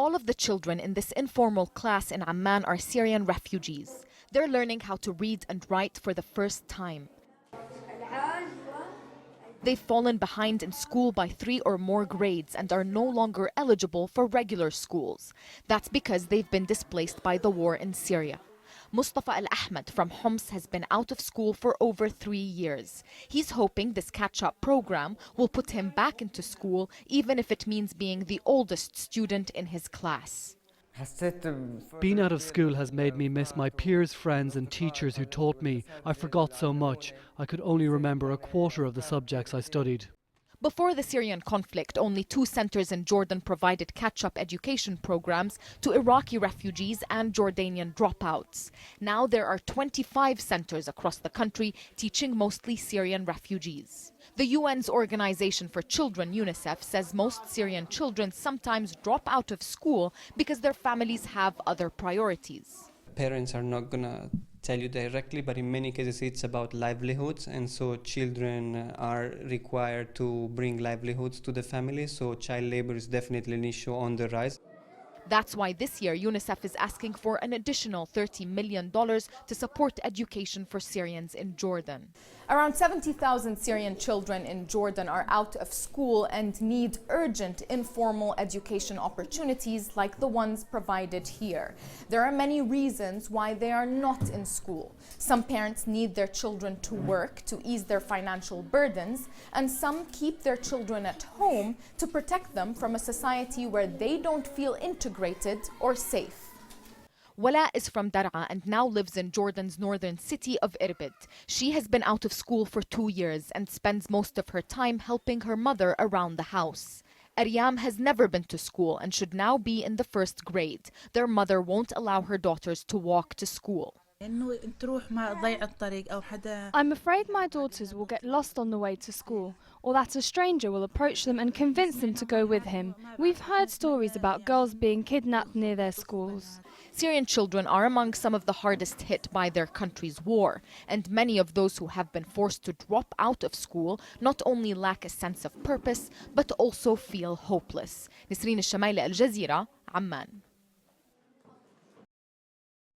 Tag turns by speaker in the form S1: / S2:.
S1: All of the children in this informal class in Amman are Syrian refugees. They're learning how to read and write for the first time. They've fallen behind in school by 3 or more grades and are no longer eligible for regular schools. That's because they've been displaced by the war in Syria. Mustafa Al-Ahmed from Homs has been out of school for over 3 years. He's hoping this catch-up program will put him back into school, even if it means being the oldest student in his class.
S2: Being out of school has made me miss my peers, friends and teachers who taught me. I forgot so much. I could only remember a quarter of the subjects I studied.
S1: Before the Syrian conflict, only 2 centers in Jordan provided catch-up education programs to Iraqi refugees and Jordanian dropouts. Now there are 25 centers across the country teaching mostly Syrian refugees. The UN's Organization for Children, UNICEF, says most Syrian children sometimes drop out of school because their families have other priorities.
S3: Parents are not going to tell you directly, but in many cases it's about livelihoods, and so children are required to bring livelihoods to the family, so child labor is definitely an issue on the rise.
S1: That's why this year UNICEF is asking for an additional $30 million to support education for Syrians in Jordan. Around 70,000 Syrian children in Jordan are out of school and need urgent informal education opportunities like the ones provided here. There are many reasons why they are not in school. Some parents need their children to work to ease their financial burdens, and some keep their children at home to protect them from a society where they don't feel integrated or safe. Wala is from Dar'a and now lives in Jordan's northern city of Irbid. She has been out of school for 2 years and spends most of her time helping her mother around the house. Aryam has never been to school and should now be in the 1st grade. Their mother won't allow her daughters to walk to school.
S4: I'm afraid my daughters will get lost on the way to school, or that a stranger will approach them and convince them to go with him. We've heard stories about girls being kidnapped near their schools.
S1: Syrian children are among some of the hardest hit by their country's war, and many of those who have been forced to drop out of school not only lack a sense of purpose, but also feel hopeless. Nisreen El-Shamayleh, Al Jazeera, Amman.